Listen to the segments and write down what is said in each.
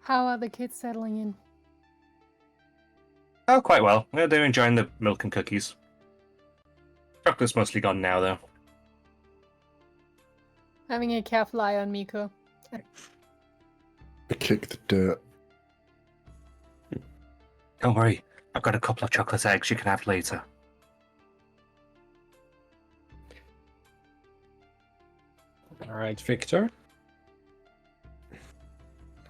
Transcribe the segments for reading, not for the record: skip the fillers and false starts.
How are the kids settling in? Oh, quite well. Yeah, they're enjoying the milk and cookies. Chocolate's mostly gone now, though. Having a careful eye on Miko. I kick the dirt. Don't worry, I've got a couple of chocolate eggs you can have later. Alright, Victor.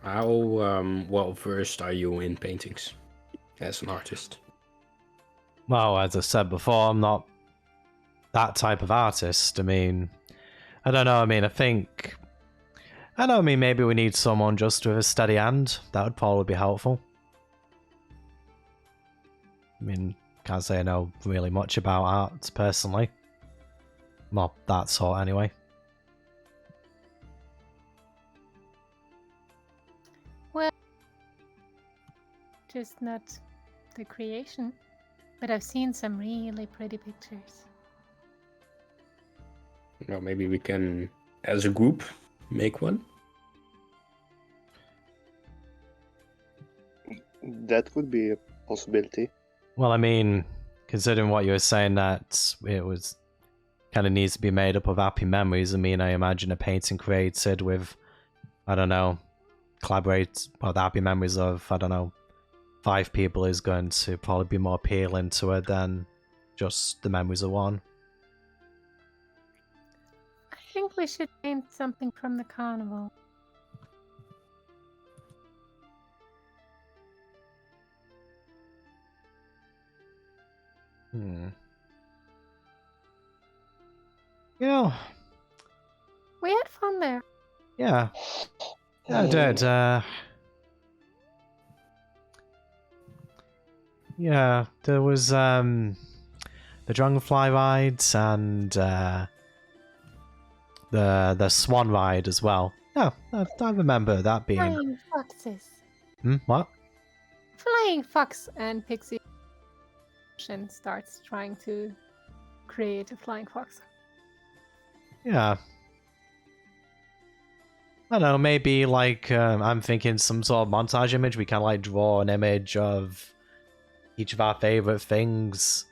How well versed are you in paintings as an artist? Well, as I said before, I'm not that type of artist. I mean, I don't know. I mean, maybe we need someone just with a steady hand. That would probably be helpful. I mean, can't say I know really much about art personally. Not that sort, anyway. Well, just not the creation, but I've seen some really pretty pictures. Well, maybe we can, as a group, make one. That would be a possibility. Well, I mean, considering what you were saying, that it was kind of needs to be made up of happy memories. I mean, I imagine a painting created with, I don't know, collaborate with the happy memories of, I don't know, 5 people is going to probably be more appealing to her than just the memories of one. I think we should paint something from the carnival. You know, We had fun there. yeah. Yeah, I did. Yeah, there was the Dragonfly rides and the Swan ride as well. Yeah, I remember that being. Flying foxes. What? Flying fox and Pixie starts trying to create a flying fox. Yeah. I don't know, maybe like I'm thinking some sort of montage image. We can like draw an image of each of our favorite things,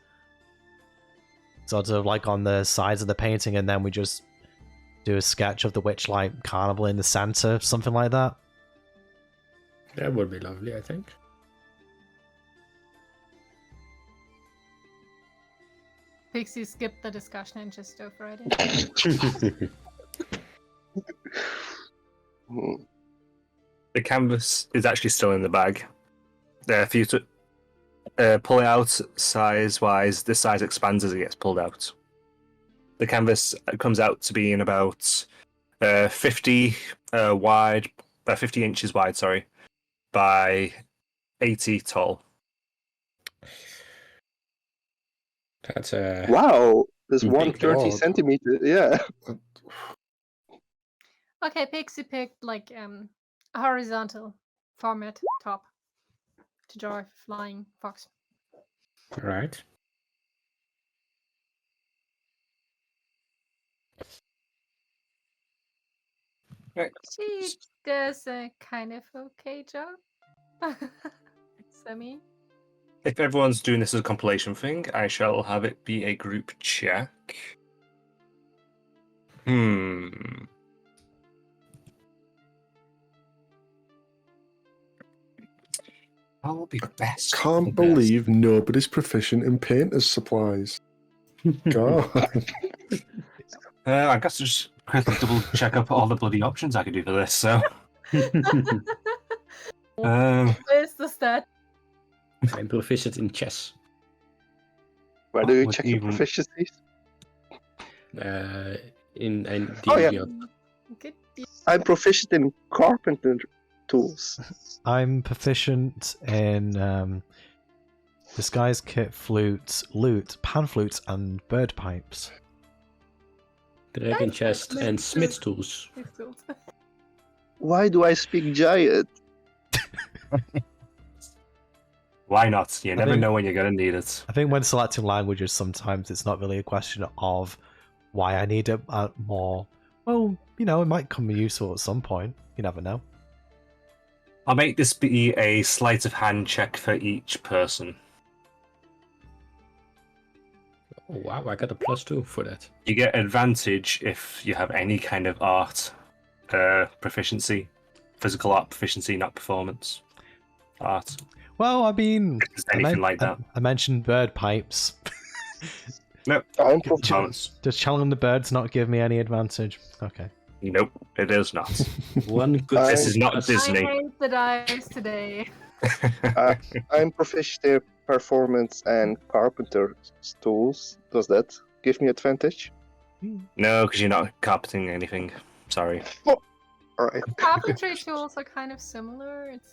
sort of like on the sides of the painting, and then we just do a sketch of the Witchlight Carnival in the center, something like that. That would be lovely, I think. Pixie skipped the discussion and just dove right in. The canvas is actually still in the bag. For you to pull it out size-wise, the size expands as it gets pulled out. The canvas comes out to be in about 50 wide, 50 inches wide, sorry, by 80 tall. That's a Wow, there's Big 130 God. centimeters. Yeah. Okay, Pixie picked like a horizontal format top to draw a flying fox. right. Right. She does a kind of okay job. Semi. If everyone's doing this as a compilation thing, I shall have it be a group check. I'll be best. Can't believe nobody's proficient in painter's supplies. God. I guess just quickly double check up all the bloody options I could do for this. So, Where's the stat? I'm proficient in chess. Where do you What check your even- proficiencies? In Oh, yeah. Good. I'm proficient in carpenter tools. I'm proficient in disguise kit, flutes, lute, pan flutes, and bird pipes. Dragon That's chest smith and tools. smith tools. Why do I speak giant? why not? You never think- know when you're going to need it. I think when selecting languages, sometimes it's not really a question of why I need it more. Well, you know, it might come useful at some point. You never know. I'll make this be a sleight of hand check for each person. Oh, wow, I got a +2 for that. You get advantage if you have any kind of art proficiency. Physical art proficiency, not performance art. Well, I mean, If there's anything like that. I mentioned bird pipes. No. I'm Performance. Does channeling the birds not give me any advantage? Okay. Nope, it is not. One good. This is not I Disney. hate the dice today. I'm proficient in performance and carpenter tools. Does that give me advantage? No, because you're not carpeting anything. Sorry. Alright. Carpentry tools are kind of similar. It's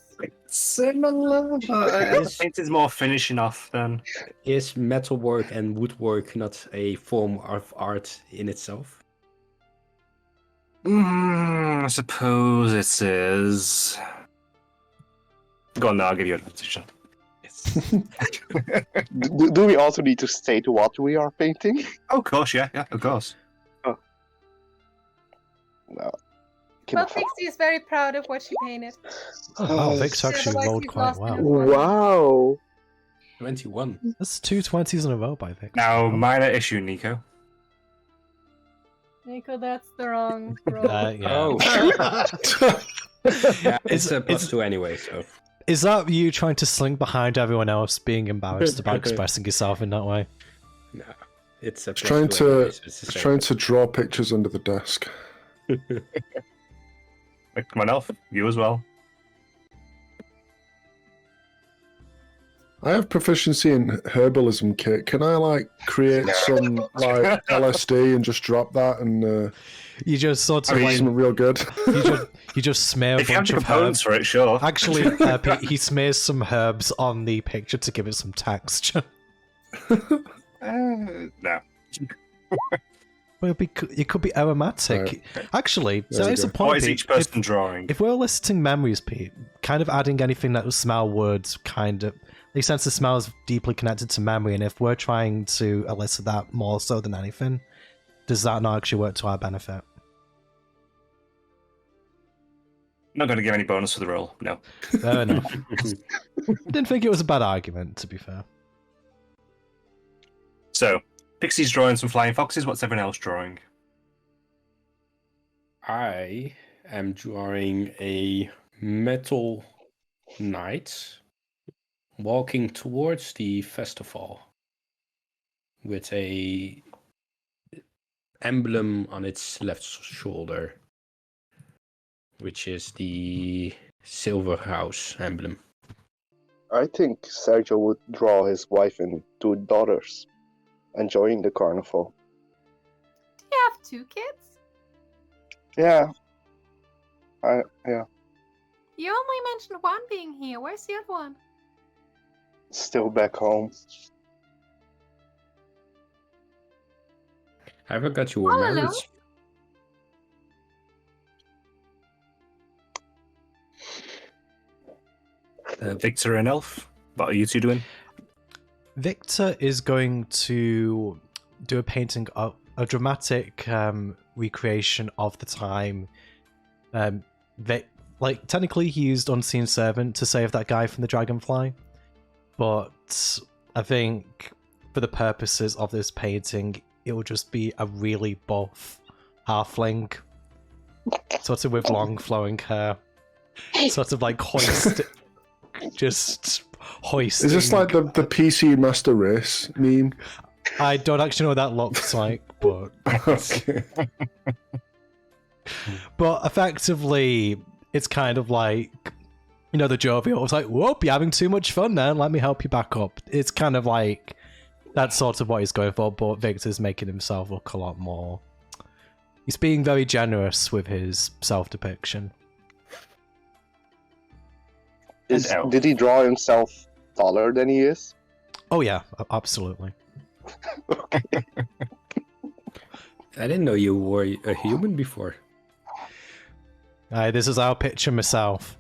Similar, but I think it's more finishing off than. Is metalwork and woodwork not a form of art in itself? I suppose it is. Go on, now I'll give you advantage. Do we also need to state what we are painting? Oh, of course, yeah, of course. No. Well, Pixie is very proud of what she painted. Oh, wow, Vic's actually Otherwise rolled he's quite lost in a well. Wow. 21. That's 2 20s in a row by Vic. Now, minor issue, Nico. Nico, that's the wrong roll. Yeah. Oh. Yeah, it's a +2 anyway, so. Is that you trying to slink behind everyone else, being embarrassed about expressing yourself in that way? No, it's a It's trying +2 to anyway, so it's the it's same. trying to draw pictures under the desk. Come on, Elf. You as well. I have proficiency in herbalism kit. Can I like create some like LSD and just drop that and You just sort of I mean, like something real good? you just smear a If you have bunch the of components herbs. for it, sure. Actually, he smears some herbs on the picture to give it some texture. No. Well, it could be aromatic. Right. Actually, There so we here's the go. point. What is Pete. each person drawing? If we're listing memories, Pete, kind of adding anything that will smell would kind of makes sense. The smell is deeply connected to memory, and if we're trying to elicit that more so than anything, does that not actually work to our benefit? Not going to give any bonus for the roll. No. Fair enough. Didn't think it was a bad argument, to be fair. So, Pixie's drawing some flying foxes. What's everyone else drawing? I am drawing a metal knight walking towards the festival with a emblem on its left shoulder, which is the Silver House emblem. I think Sergio would draw his wife and 2 daughters enjoying the carnival. Do you have 2 kids? Yeah. You only mentioned one being here. Where's the other one? Still back home. I forgot you were Oh, hello. married. Victor and Elf. What are you two doing? Victor is going to do a painting of a dramatic recreation of the time. Technically, he used Unseen Servant to save that guy from the dragonfly, but I think for the purposes of this painting, it will just be a really buff halfling, sort of with long flowing hair, sort of like just hoisting. Is this like the PC Master Race meme? I don't actually know what that looks like, but Okay. but effectively, it's kind of like, you know, the jovial. It's like, whoop, you're having too much fun now. Let me help you back up. It's kind of like that's sort of what he's going for, but Victor's making himself look a lot more. He's being very generous with his self-depiction. Did he draw himself taller than he is? Oh yeah, absolutely. I didn't know you were a human before. This is how I picture myself.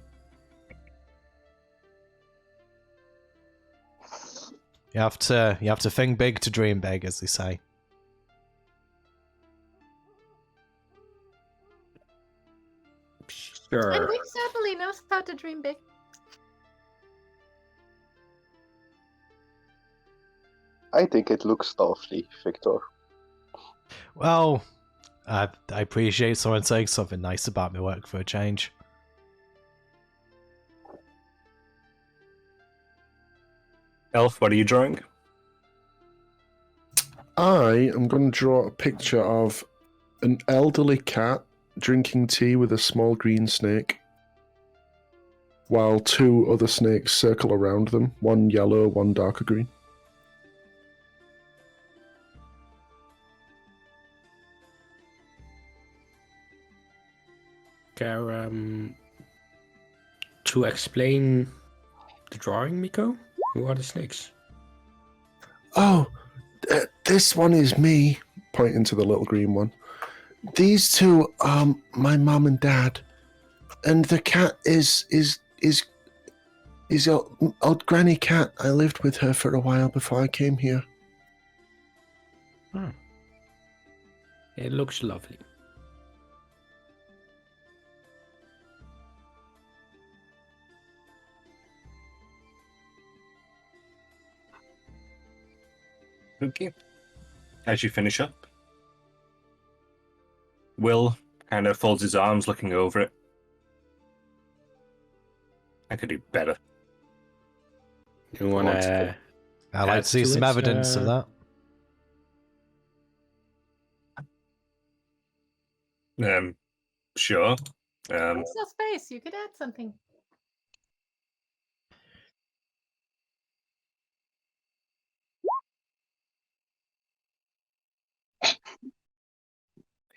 You have to think big to dream big, as they say. And Sure. Wing certainly knows how to dream big. I think it looks lovely, Victor. Well, I appreciate someone saying something nice about my work for a change. Elf, what are you drawing? I am going to draw a picture of an elderly cat drinking tea with a small green snake, while two other snakes circle around them, one yellow, one darker green. Care, to explain the drawing, Miko? Who are the snakes? Oh, this one is me, pointing to the little green one. These two are my mum and dad, and the cat is old granny cat. I lived with her for a while before I came here. It looks lovely. Okay. As you finish up, Will kind of folds his arms, looking over it. I could do better. You wanna? I'd like to see some evidence of that. Sure. It's no space. You could add something.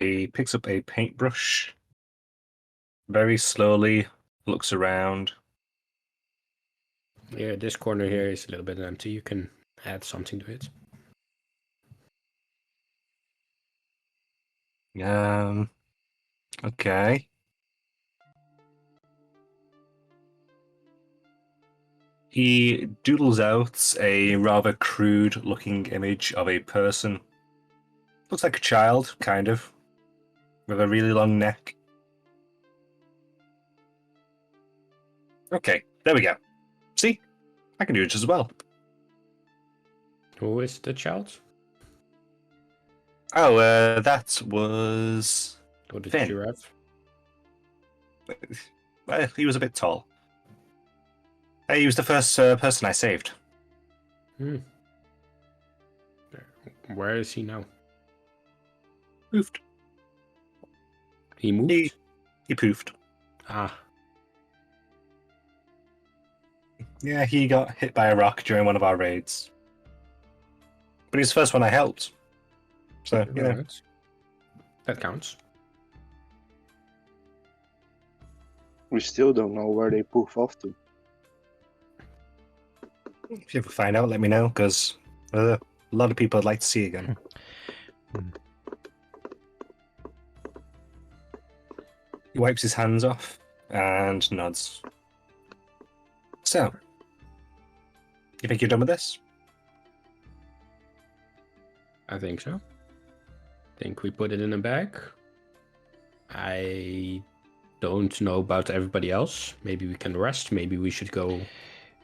He picks up a paintbrush, very slowly looks around. Yeah, this corner here is a little bit empty. You can add something to it. Okay. He doodles out a rather crude-looking image of a person. Looks like a child, kind of, with a really long neck. Okay, there we go. See? I can do it as well. Who is the child? Oh, that was... Or the Finn. giraffe? Well, he was a bit tall. He was the first person I saved. Where is he now? Poofed. He moved? He poofed. Ah, Yeah, he got hit by a rock during one of our raids. But he's the first one I helped. So, you know. right. That counts. We still don't know where they poof off to. If you ever find out, let me know, because a lot of people I'd like to see again. He wipes his hands off and nods. So, you think you're done with this? I think so. Think we put it in a bag. I don't know about everybody else. Maybe we can rest. Maybe we should go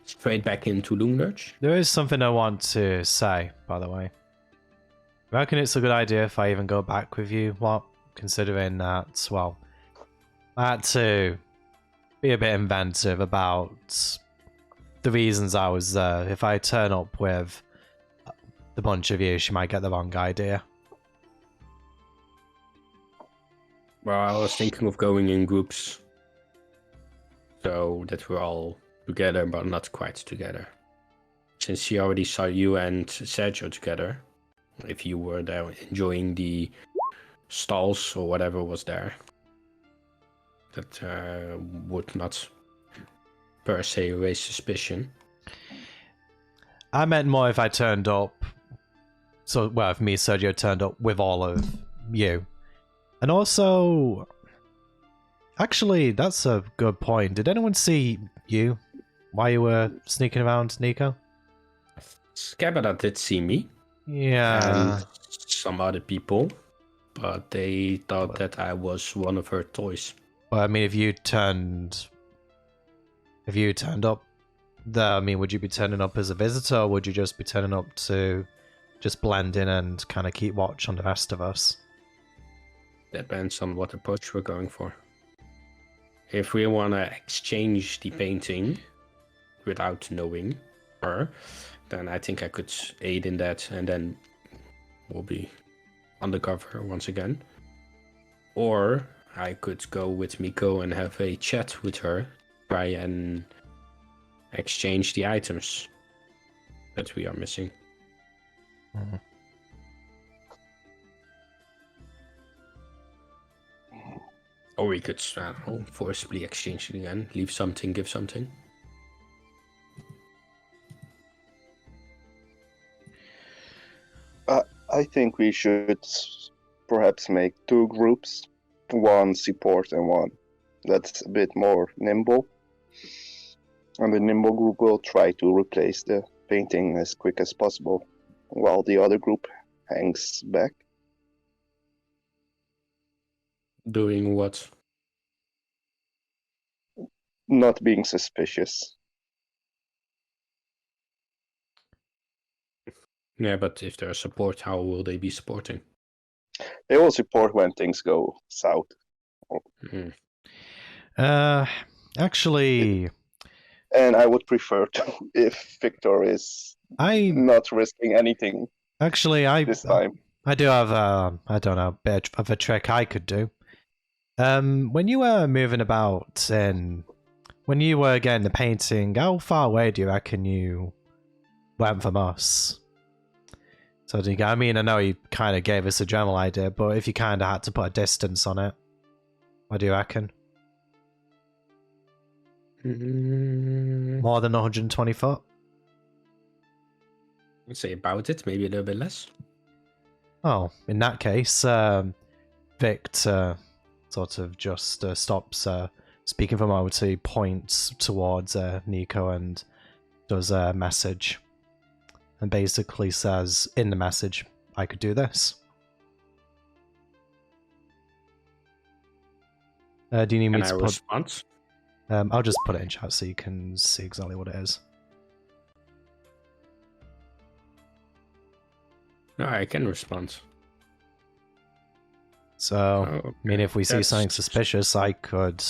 straight back into Loom Lurch. There is something I want to say, by the way. I reckon it's a good idea if I even go back with you, what? Considering that, well, I had to be a bit inventive about the reasons I was there. If I turn up with the bunch of you, she might get the wrong idea. Well, I was thinking of going in groups. So that we're all together, but not quite together. Since she already saw you and Sergio together. If you were there enjoying the stalls or whatever was there. That would not per se raise suspicion. I meant more if I turned up. So, well, if me, Sergio, turned up with all of you. And also, actually, that's a good point. Did anyone see you while you were sneaking around, Nico? Scabada did see me. Yeah. And some other people. But they thought that I was one of her toys. Well, I mean, if you turned up there, I mean, would you be turning up as a visitor, or would you just be turning up to just blend in and kind of keep watch on the rest of us? Depends on what approach we're going for. If we want to exchange the painting without knowing her, then I think I could aid in that, and then we'll be undercover once again. Or I could go with Miko and have a chat with her, try and exchange the items that we are missing. Mm-hmm. Or we could forcibly exchange it again. Leave something, give something. I think we should perhaps make 2 groups, one support and one that's a bit more nimble. And the nimble group will try to replace the painting as quick as possible, while the other group hangs back. Doing what? Not being suspicious. Yeah, but if they're support, how will they be supporting? They will support when things go south. Mm. Actually, And I would prefer to, if Victor is not risking anything this time. I do have I don't know, a bit of a trick I could do. When you were moving about and when you were getting the painting, how far away do you reckon you went from us? So do you, I mean, I know you kind of gave us a general idea, but if you kind of had to put a distance on it, what do you reckon? More than 120 foot? I'd say about it, maybe a little bit less. Oh, in that case, Victor sort of just stops speaking for a moment. He points towards Nico and does a message. And basically says, in the message, I could do this. Do you need me to put... response? I'll just put it in chat so you can see exactly what it is. No, I can respond. So, okay. I mean, if we see something suspicious, I could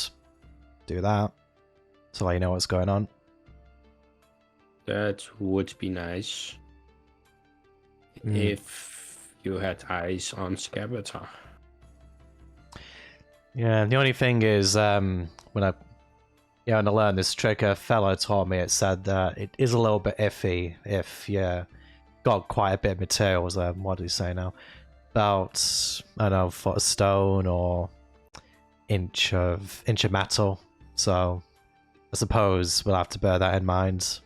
do that. So let you know what's going on. That would be nice. If you had eyes on Scabatar. Yeah, the only thing is, when I learned this trick, a fellow taught me, it said that it is a little bit iffy if you got quite a bit of materials. What do you say now? About, I don't know, foot of stone or inch of metal. So I suppose we'll have to bear that in mind.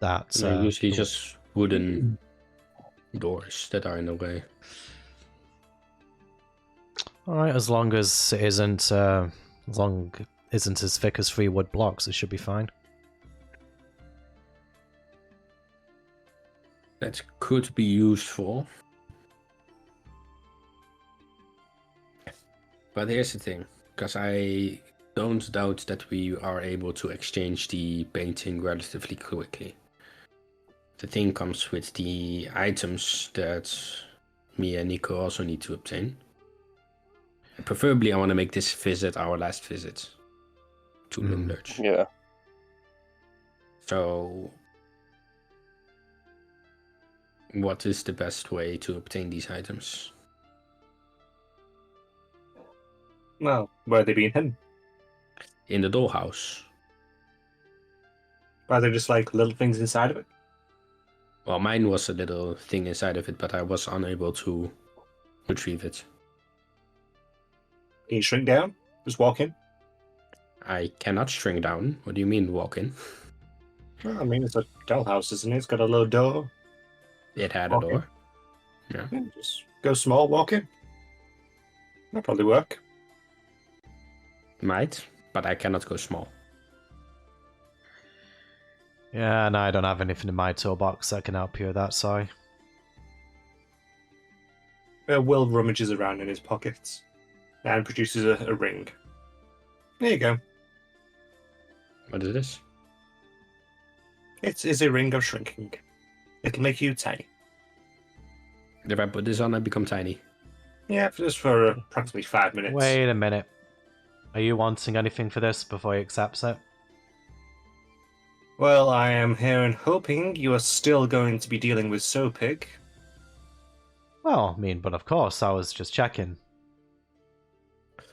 That's usually just wooden doors that are in the way. Alright, as long as it isn't as thick as 3 wood blocks, it should be fine. That could be useful. But here's the thing, because I don't doubt that we are able to exchange the painting relatively quickly. The thing comes with the items that me and Nico also need to obtain. And preferably, I want to make this visit our last visit to Lundurch. Yeah. So, what is the best way to obtain these items? Well, where are they being hidden? In the dollhouse. Are they just like little things inside of it? Well, mine was a little thing inside of it, but I was unable to retrieve it. Can you shrink down? Just walk in? I cannot shrink down. What do you mean, walk in? Well, I mean, it's a dollhouse, isn't it? It's got a little door. It had Walk a in. door. Yeah. Yeah, just go small, walk in. That'll probably work. Might, but I cannot go small. Yeah, no, I don't have anything in my toolbox that can help you with that, sorry. Will rummages around in his pockets and produces a ring. There you go. What is this? It is a ring of shrinking. It'll make you tiny. If I put this on, I become tiny. Yeah, just for approximately 5 minutes. Wait a minute. Are you wanting anything for this before he accepts it? Well, I am here and hoping you are still going to be dealing with Soapig. Well, I mean, but of course, I was just checking. I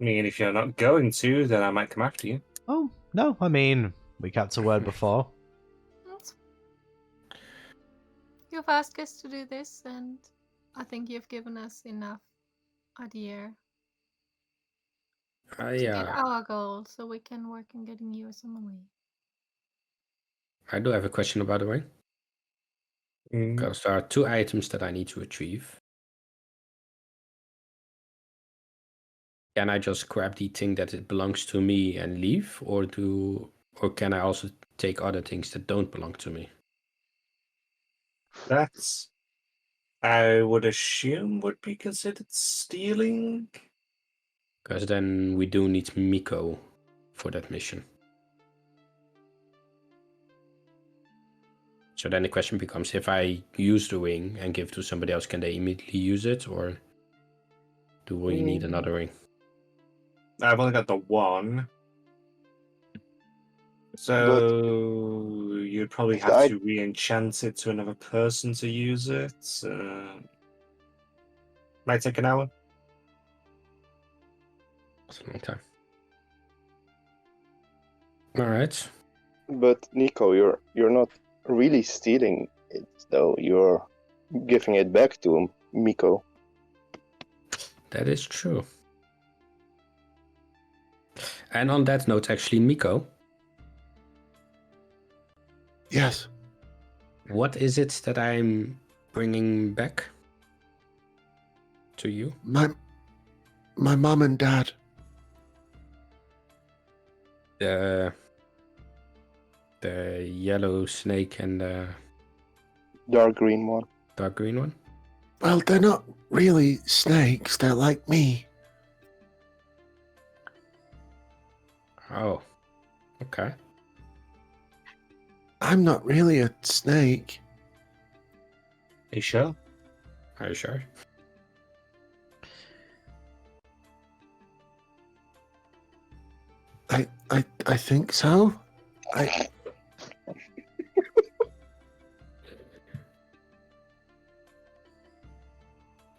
mean, if you're not going to, then I might come after you. Oh, no, I mean, we kept a word before. You've asked us to do this, and I think you've given us enough idea to get our goal, so we can work on getting you some money. I do have a question about the ring. Because there are 2 items that I need to retrieve. Can I just grab the thing that it belongs to me and leave, or can I also take other things that don't belong to me? That's, I would assume, would be considered stealing. Because then we do need Miko for that mission. So then the question becomes, if I use the ring and give to somebody else, can they immediately use it, or do we need another ring? I've only got the one. So you'd probably have to re-enchant it to another person to use it. Might take an hour. That's a long time. Alright. But Nico, you're not really stealing it, though. You're giving it back to Miko. That is true. And on that note, actually, Miko. Yes. What is it that I'm bringing back to you? My mom and dad. The yellow snake and the Dark green one. dark green one? Well, they're not really snakes. They're like me. Oh, okay. I'm not really a snake. Are you sure? Are you sure? I think so.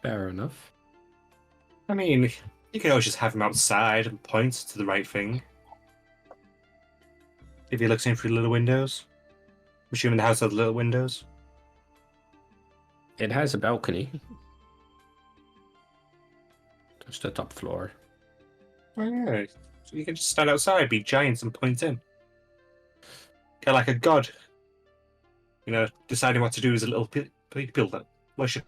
Fair enough. I mean, you could always just have him outside and point to the right thing. If he looks in through the little windows. I'm assuming the house has little windows. It has a balcony. Just the top floor. Oh, yeah. So you can just stand outside, be giant, and point in. Kind of like a god. You know, deciding what to do as a little builder. Worship.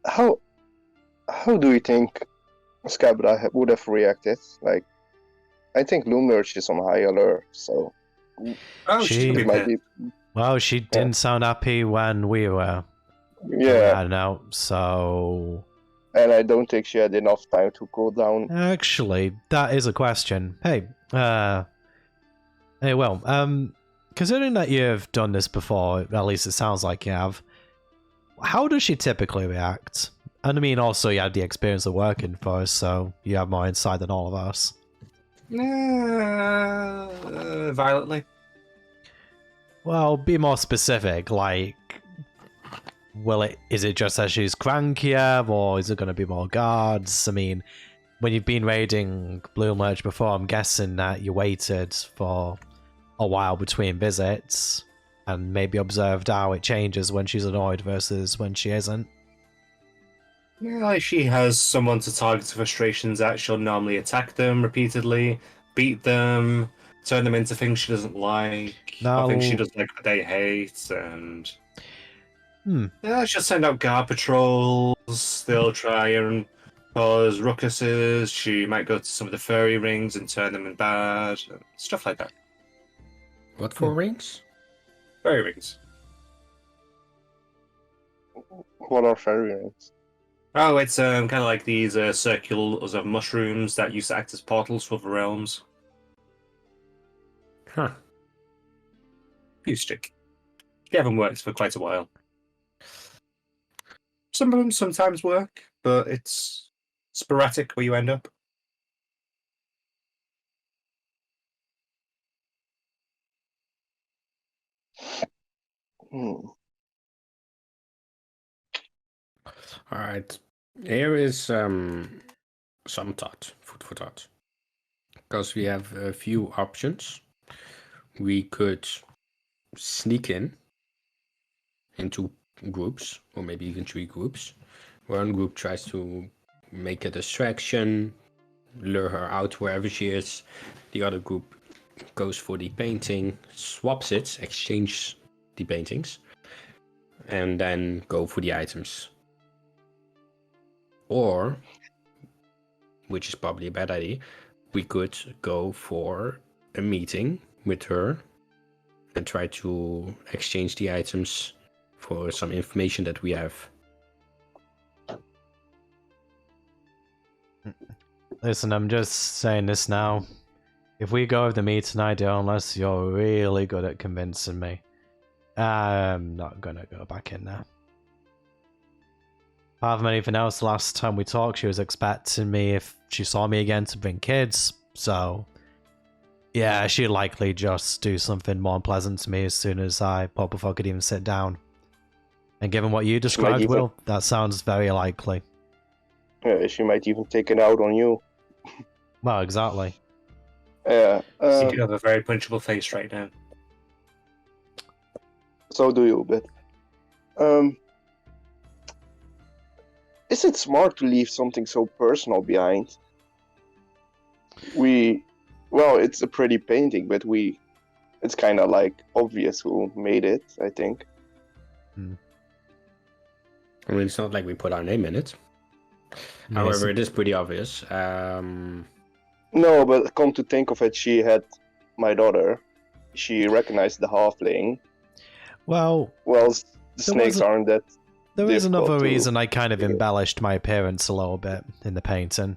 How do you think Scabra would have reacted? Like, I think Loomlurch is on high alert, so Oh, she's gonna be might pissed. be. Well, she didn't sound happy when we were. Yeah, I don't know, so. and I don't think she had enough time to cool down. Actually, that is a question. Hey, considering that you've done this before, at least it sounds like you have, how does she typically react? And I mean, also, you had the experience of working for us, so you have more insight than all of us. Violently. Well, be more specific, like, is it just that she's crankier, or is it going to be more guards? I mean, when you've been raiding Blue Merge before, I'm guessing that you waited for a while between visits, and maybe observed how it changes when she's annoyed versus when she isn't. Yeah, if she has someone to target her frustrations at, she'll normally attack them repeatedly, beat them, turn them into things she doesn't like, or things she doesn't like that they hate, and yeah, she'll send out guard patrols. They'll try and cause ruckuses. She might go to some of the furry rings and turn them in bad, stuff like that. What for rings? Furry rings. What are fairy rings? Oh, it's kind of like these circulars of mushrooms that used to act as portals for the realms. Huh. Stick. They haven't worked for quite a while. Some of them sometimes work, but it's sporadic where you end up. Hmm. All right. Here is some thought, food for thought. Because we have a few options. We could sneak into groups, or maybe even 3 groups. One group tries to make a distraction, lure her out wherever she is. The other group goes for the painting, swaps it, exchange the paintings, and then go for the items. Or, which is probably a bad idea, we could go for a meeting with her and try to exchange the items for some information that we have. Listen, I'm just saying this now. If we go with the meeting idea, unless you're really good at convincing me, I'm not gonna go back in there. Apart from anything else, last time we talked, she was expecting me, if she saw me again, to bring kids. So, yeah, she'd likely just do something more unpleasant to me as soon as I pop before I could even sit down. And given what you described, Will, that sounds very likely. She might even take it out on you. Well, exactly. Yeah. You do have a very punchable face right now. So do you, but is it smart to leave something so personal behind? Well, it's a pretty painting, but it's kind of like obvious who made it, I think. I mean, it's not like we put our name in it. However, it is pretty obvious. No, but come to think of it, she had my daughter. She recognized the halfling. Well, the snakes aren't that. There is another reason I kind of embellished my appearance a little bit in the painting.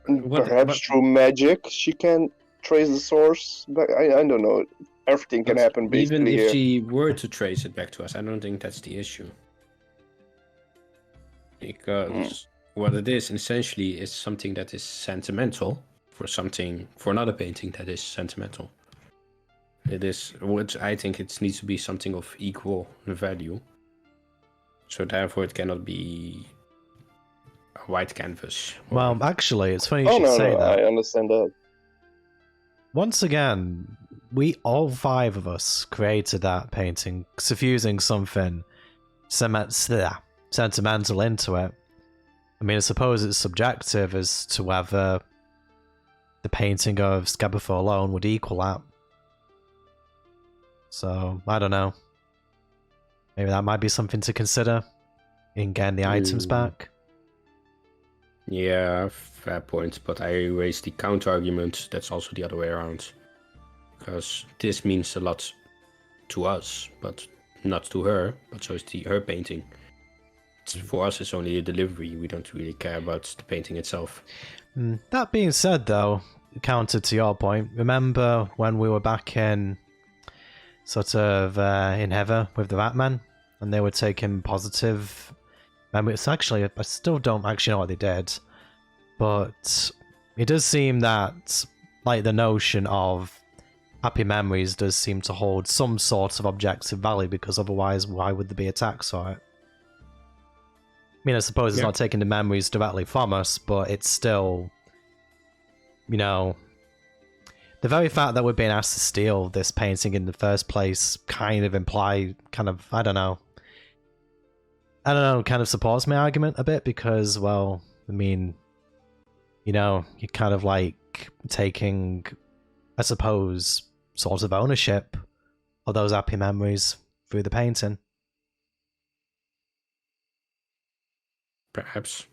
Perhaps through magic she can trace the source. But I don't know. Everything can happen basically even if here. she were to trace it back to us, I don't think that's the issue. Because what it is essentially is something that is sentimental for another painting that is sentimental. It is what I think it needs to be something of equal value. So therefore it cannot be a white canvas. Well, actually, it's funny you should say that. I understand that. Once again, we all 5 of us created that painting, suffusing something sentimental into it. I mean, I suppose it's subjective as to whether the painting of Scabbethor alone would equal that. So, I don't know. Maybe that might be something to consider in getting the items back. Yeah, fair point. But I raised the counter-argument that's also the other way around. Because this means a lot to us, but not to her. But so is her painting. For us, it's only a delivery. We don't really care about the painting itself. That being said, though, counter to your point, remember when we were back in in Heather with the Ratman, and they were taking positive memories? Actually, I still don't actually know what they did, but it does seem that, like, the notion of happy memories does seem to hold some sort of objective value, because otherwise, why would there be attacks on it? I mean, I suppose it's not taking the memories directly from us, but it's still, you know, the very fact that we're being asked to steal this painting in the first place kind of I don't know, kind of supports my argument a bit, because, well, I mean, you know, you're kind of like taking, I suppose, sort of ownership of those happy memories through the painting. Perhaps.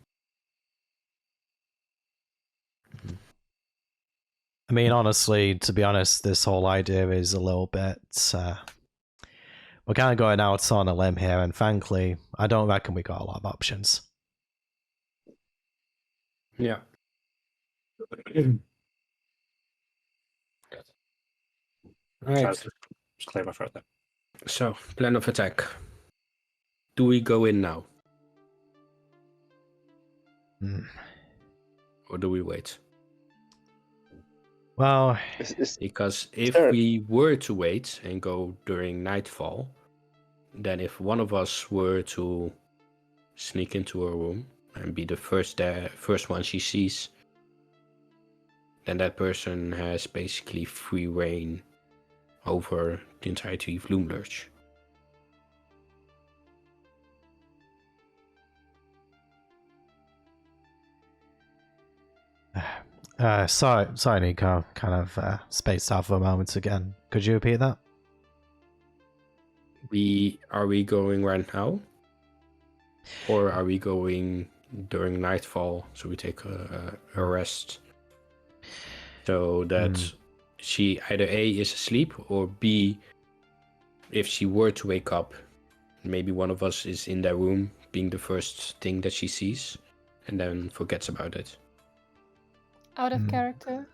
I mean, honestly, to be honest, this whole idea is a little bit, we're kind of going out on a limb here, and frankly, I don't reckon we got a lot of options. Yeah. Right. Just clear my throat there. So, plan of attack. Do we go in now? Or do we wait? Well, Because if Sure. we were to wait and go during nightfall, then if one of us were to sneak into her room and be the first one she sees, then that person has basically free reign over the entirety of Loomlurch. sorry, Nico. Kind of spaced out for a moment again. Could you repeat that? Are we going right now? Or are we going during nightfall, so we take a rest? So that she either A is asleep, or B, if she were to wake up, maybe one of us is in that room being the first thing that she sees and then forgets about it. Out of character,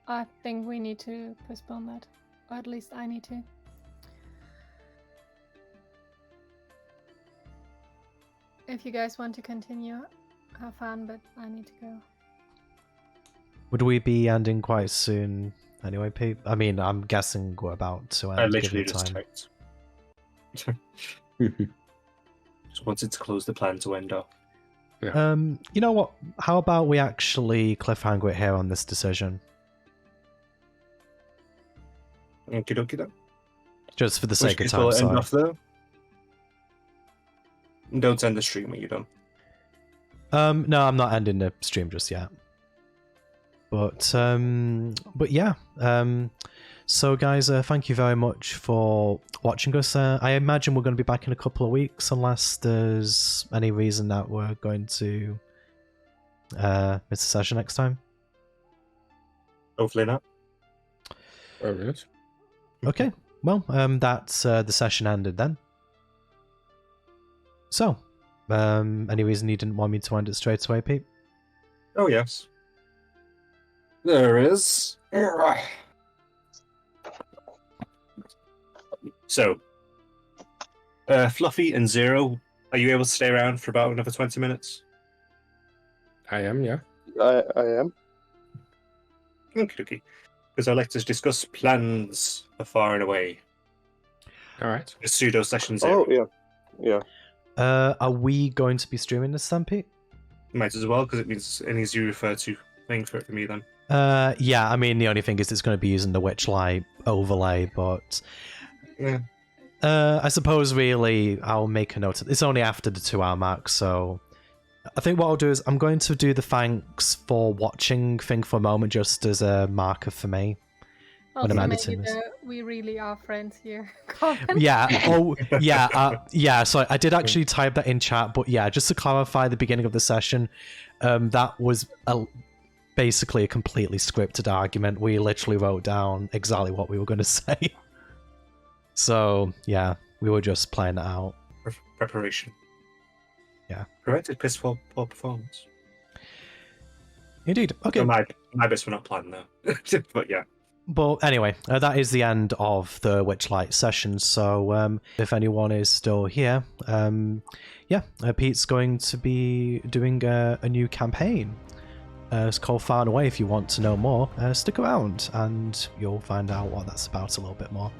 I think we need to postpone that. Or at least I need to. If you guys want to continue, have fun, but I need to go. Would we be ending quite soon anyway, Pete? I mean, I'm guessing we're about to end. I given literally the just time. checked. Just wanted to close the plan to end off. You know what? How about we actually cliffhanger it here on this decision? Okie dokie then. Just for the Which sake of means time, we'll end sorry. off there. Don't end the stream when you're done. No, I'm not ending the stream just yet. But yeah. So guys, thank you very much for watching us. I imagine we're going to be back in a couple of weeks, unless there's any reason that we're going to miss a session next time. Hopefully not. Alright. Okay, well, that's the session ended then. So, any reason you didn't want me to end it straight away, Pete? Oh, yes. There is. So, Fluffy and Zero, are you able to stay around for about another 20 minutes? I am, yeah. I am. Okie dokie. Because I'd like to discuss plans for far and away. Alright. The pseudo session 0. Oh, yeah. Are we going to be streaming this then, Pete? Might as well, because it means it needs you refer to playing for it for me then. Yeah, I mean, the only thing is it's going to be using the Witchlight overlay, but... Yeah. I suppose really I'll make a note. It's only after the 2-hour mark, so... I think what I'll do is I'm going to do the thanks for watching thing for a moment, just as a marker for me. Also, I'm maybe editing this. we really are friends here. Comment. Yeah, yeah, so I did actually type that in chat, but yeah, just to clarify the beginning of the session, that was basically a completely scripted argument. We literally wrote down exactly what we were going to say. So, yeah, we were just playing it out. Preparation. Yeah. Corrected piss poor performance. Indeed. Okay. No, my best were not planned though. But yeah. But anyway, that is the end of the Witchlight session. So if anyone is still here, Pete's going to be doing a new campaign. It's called Far and Away. If you want to know more, stick around and you'll find out what that's about a little bit more.